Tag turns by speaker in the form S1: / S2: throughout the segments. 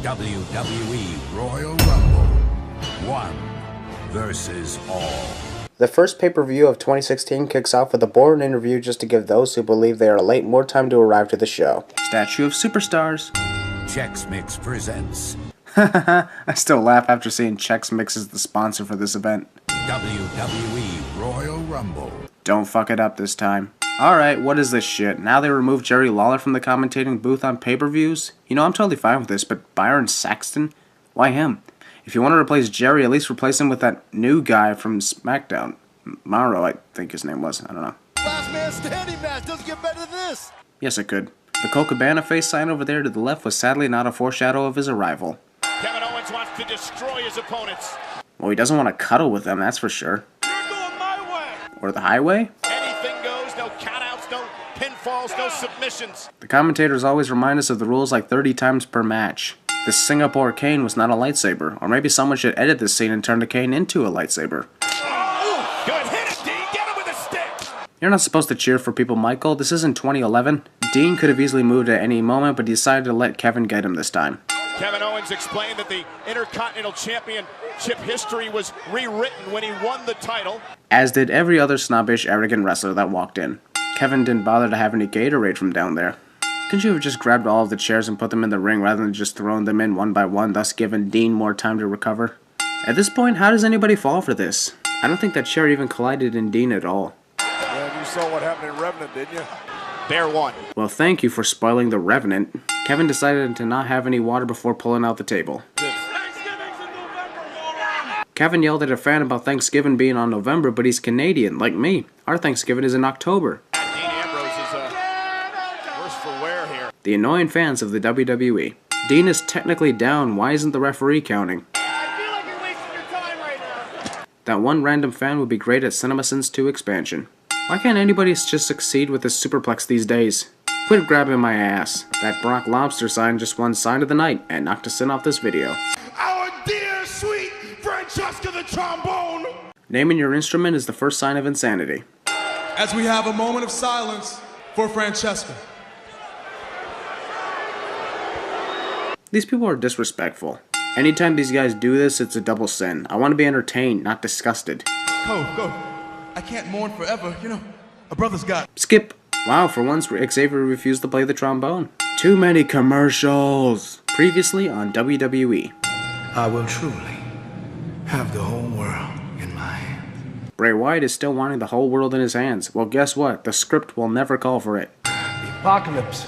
S1: WWE Royal Rumble. 1 versus all.
S2: The first pay-per-view of 2016 kicks off with a boring interview just to give those who believe they are late more time to arrive to the show.
S3: Statue of Superstars.
S1: Chex Mix presents
S3: I still laugh after seeing Chex Mix as the sponsor for this event.
S1: WWE Royal Rumble.
S3: Don't fuck it up this time. Alright, what is this shit? Now they removed Jerry Lawler from the commentating booth on pay-per-views? You know, I'm totally fine with this, but Byron Saxton? Why him? If you want to replace Jerry, at least replace him with that new guy from SmackDown. Mauro, I think his name was. I don't know.
S4: Last man standing match doesn't get better than this.
S3: Yes, it could. The Colt Cabana face sign over there to the left was sadly not a foreshadow of his arrival.
S4: Kevin Owens wants to destroy his opponents.
S3: Well, he doesn't want to cuddle with them, that's for sure.
S4: You're going my way.
S3: Or the highway?
S4: Anything goes, no countouts, no pinfalls, no submissions.
S3: The commentators always remind us of the rules like 30 times per match. The Singapore cane was not a lightsaber, or maybe someone should edit this scene and turn the cane into a lightsaber.
S4: Oh, good, hit it, Dean, get him with a stick.
S3: You're not supposed to cheer for people, Michael. This isn't 2011. Dean could have easily moved at any moment, but he decided to let Kevin get him this time.
S4: Kevin Owens explained that the Intercontinental Championship history was rewritten when he won the title.
S3: As did every other snobbish, arrogant wrestler that walked in. Kevin didn't bother to have any Gatorade from down there. Couldn't you have just grabbed all of the chairs and put them in the ring rather than just throwing them in one by one, thus giving Dean more time to recover? At this point, how does anybody fall for this? I don't think that chair even collided in Dean at all.
S4: Yeah, you saw what happened in Revenant, didn't you? Bear won.
S3: Well, thank you for spoiling the Revenant. Kevin decided to not have any water before pulling out the table.
S4: Thanksgiving's in November.
S3: Kevin yelled at a fan about Thanksgiving being on November, but he's Canadian, like me. Our Thanksgiving is in October.
S4: Dean Ambrose is worse for wear here.
S3: The annoying fans of the WWE. Dean is technically down, why isn't the referee counting?
S4: I feel like you're wasting your time right now.
S3: That one random fan would be great at CinemaSins 2 expansion. Why can't anybody just succeed with this superplex these days? Quit grabbing my ass. That Brock Lobster sign just won Sign of the Night and knocked us in off this video.
S4: Our dear, sweet Francesca the trombone.
S3: Naming your instrument is the first sign of insanity.
S5: As we have a moment of silence for Francesca.
S3: These people are disrespectful. Anytime these guys do this, it's a double sin. I want to be entertained, not disgusted.
S5: Go. I can't mourn forever, you know. A brother's got.
S3: Skip. Wow, for once Xavier refused to play the trombone. Too many commercials. Previously on WWE.
S6: I will truly have the whole world in my hands.
S3: Bray Wyatt is still wanting the whole world in his hands. Well, guess what? The script will never call for it.
S6: The apocalypse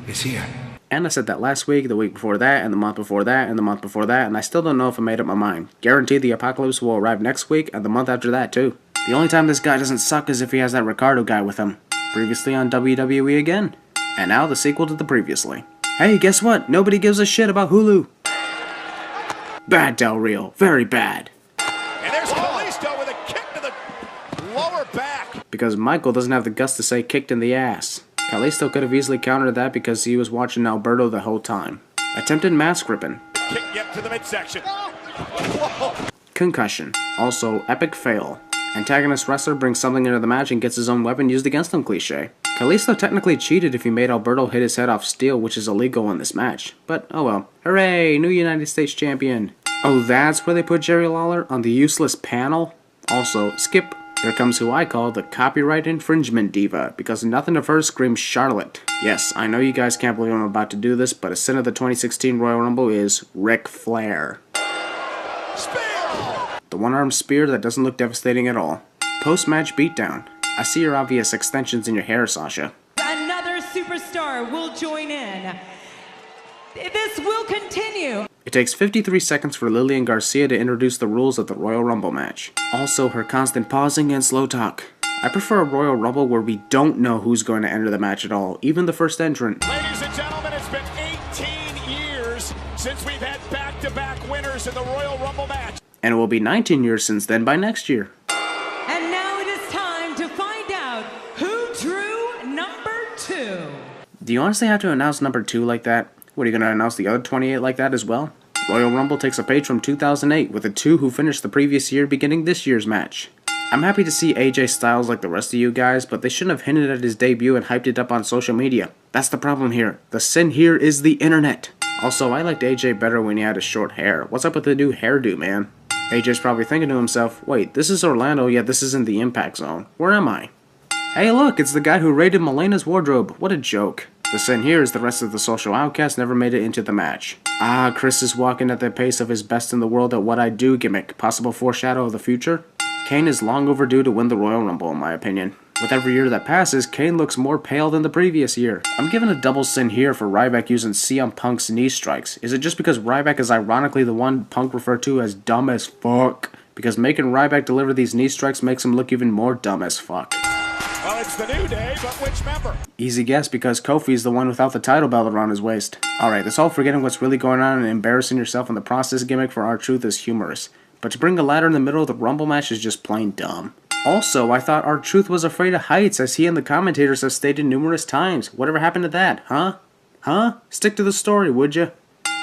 S6: is here.
S3: And I said that last week, the week before that, and the month before that, and the month before that, and I still don't know if I made up my mind. Guaranteed the apocalypse will arrive next week, and the month after that too. The only time this guy doesn't suck is if he has that Ricardo guy with him. Previously on WWE again. And now the sequel to the previously. Hey, guess what? Nobody gives a shit about Hulu. Bad, Del Rio. Very bad.
S4: And there's Kalisto with a kick to the lower back.
S3: Because Michael doesn't have the guts to say kicked in the ass. Kalisto could have easily countered that because he was watching Alberto the whole time. Attempted mask ripping.
S4: Kick yet to the midsection.
S3: Concussion. Also, epic fail. Antagonist wrestler brings something into the match and gets his own weapon used against him cliche. Kalisto technically cheated if he made Alberto hit his head off steel, which is illegal in this match. But oh well. Hooray! New United States champion. Oh, that's where they put Jerry Lawler? On the useless panel? Also, skip. Here comes who I call the copyright infringement diva, because nothing of hers screams Charlotte. Yes, I know you guys can't believe I'm about to do this, but a sin of the 2016 Royal Rumble is Ric Flair.
S4: Spear!
S3: The one-armed spear that doesn't look devastating at all. Post-match beatdown. I see your obvious extensions in your hair, Sasha.
S7: Another superstar will join in. This will continue.
S3: It takes 53 seconds for Lillian Garcia to introduce the rules of the Royal Rumble match. Also, her constant pausing and slow talk. I prefer a Royal Rumble where we don't know who's going to enter the match at all, even the first entrant.
S4: Ladies and gentlemen, it's been 18 years since we've had back-to-back winners in the Royal Rumble match.
S3: And it will be 19 years since then by next year.
S7: And now it is time to find out who drew number 2.
S3: Do you honestly have to announce number 2 like that? What, are you going to announce the other 28 like that as well? Royal Rumble takes a page from 2008 with the 2 who finished the previous year beginning this year's match. I'm happy to see AJ Styles like the rest of you guys, but they shouldn't have hinted at his debut and hyped it up on social media. That's the problem here. The sin here is the internet. Also, I liked AJ better when he had his short hair. What's up with the new hairdo, man? AJ's probably thinking to himself, wait, this is Orlando, yet this isn't the Impact Zone. Where am I? Hey look, it's the guy who raided Melena's wardrobe. What a joke. The sin here is the rest of the social outcasts never made it into the match. Ah, Chris is walking at the pace of his best in the world at what I do gimmick. Possible foreshadow of the future? Kane is long overdue to win the Royal Rumble in my opinion. With every year that passes, Kane looks more pale than the previous year. I'm giving a double sin here for Ryback using CM Punk's knee strikes. Is it just because Ryback is ironically the one Punk referred to as dumb as fuck? Because making Ryback deliver these knee strikes makes him look even more dumb as fuck.
S4: Well, it's the New Day, but which member?
S3: Easy guess, because Kofi's the one without the title belt around his waist. Alright, this whole forgetting what's really going on and embarrassing yourself in the process gimmick for R-Truth is humorous. But to bring a ladder in the middle of the Rumble match is just plain dumb. Also, I thought R-Truth was afraid of heights, as he and the commentators have stated numerous times. Whatever happened to that, huh? Huh? Stick to the story, would ya?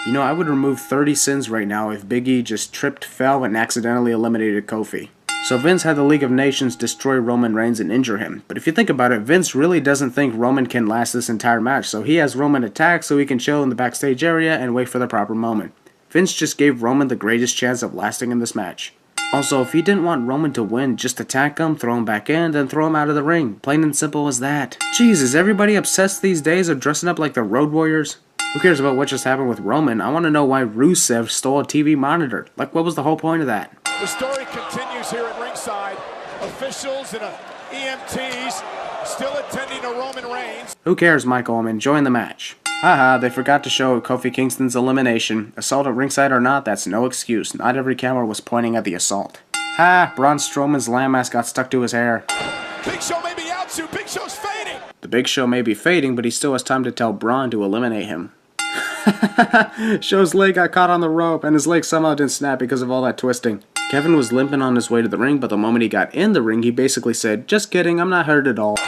S3: You know, I would remove 30 sins right now if Big E just tripped, fell, and accidentally eliminated Kofi. So Vince had the League of Nations destroy Roman Reigns and injure him. But if you think about it, Vince really doesn't think Roman can last this entire match, so he has Roman attack so he can chill in the backstage area and wait for the proper moment. Vince just gave Roman the greatest chance of lasting in this match. Also, if he didn't want Roman to win, just attack him, throw him back in, then throw him out of the ring. Plain and simple as that. Jeez, is everybody obsessed these days of dressing up like the Road Warriors? Who cares about what just happened with Roman? I want to know why Rusev stole a TV monitor. Like, what was the whole point of that?
S4: The story continues here at ringside. Officials and EMTs still attending to Roman Reigns.
S3: Who cares, Michael? I'm enjoying the match. Haha, they forgot to show Kofi Kingston's elimination. Assault at ringside or not, that's no excuse. Not every camera was pointing at the assault. Ha! Braun Strowman's lamb mask got stuck to his hair.
S4: Big Show may be out soon. Big Show's fading.
S3: The Big Show may be fading, but he still has time to tell Braun to eliminate him. Show's leg got caught on the rope, and his leg somehow didn't snap because of all that twisting. Kevin was limping on his way to the ring, but the moment he got in the ring, he basically said, "Just kidding, I'm not hurt at all."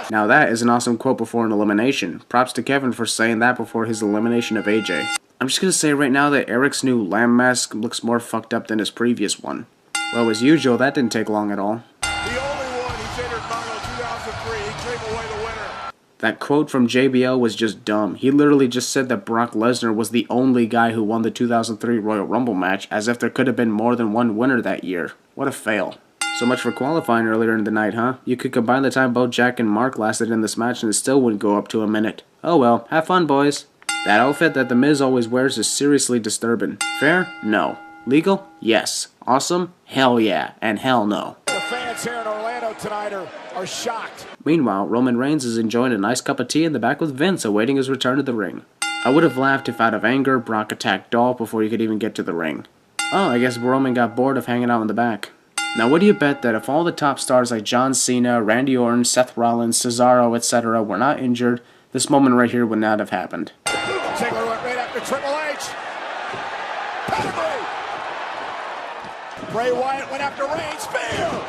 S3: Now that is an awesome quote before an elimination. Props to Kevin for saying that before his elimination of AJ. I'm just gonna say right now that Eric's new lamb mask looks more fucked up than his previous one. Well, as usual, that didn't take long at all.
S4: The only one he's entered Mono 2003. He came away the winner.
S3: That quote from JBL was just dumb. He literally just said that Brock Lesnar was the only guy who won the 2003 Royal Rumble match, as if there could have been more than one winner that year. What a fail. So much for qualifying earlier in the night, huh? You could combine the time both Jack and Mark lasted in this match and it still wouldn't go up to a minute. Oh well, have fun, boys. That outfit that The Miz always wears is seriously disturbing. Fair? No. Legal? Yes. Awesome? Hell yeah. And hell no.
S4: The fans here in Orlando tonight are shocked.
S3: Meanwhile, Roman Reigns is enjoying a nice cup of tea in the back with Vince awaiting his return to the ring. I would have laughed if out of anger, Brock attacked Dolph before he could even get to the ring. Oh, I guess Roman got bored of hanging out in the back. Now what do you bet that if all the top stars like John Cena, Randy Orton, Seth Rollins, Cesaro, etc. were not injured, this moment right here would not have happened.
S4: Ziggler went right after Triple H. Pedigree. Bray Wyatt went after Reigns. Spear.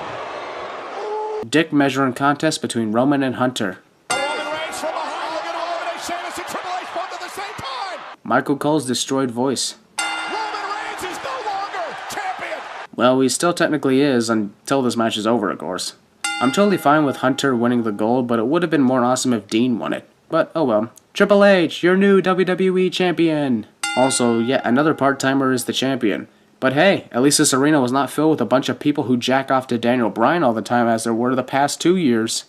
S3: Dick measuring contest between Roman and Hunter.
S4: Roman Reigns from behind. Looking to eliminate Sheamus and Triple H both at the same time.
S3: Michael Cole's destroyed voice.
S4: Roman Reigns is no longer champion.
S3: Well, he still technically is until this match is over, of course. I'm totally fine with Hunter winning the gold, but it would have been more awesome if Dean won it. But oh well. Triple H, your new WWE champion! Also, yet another part-timer is the champion. But hey, at least this arena was not filled with a bunch of people who jack off to Daniel Bryan all the time as there were the past 2 years.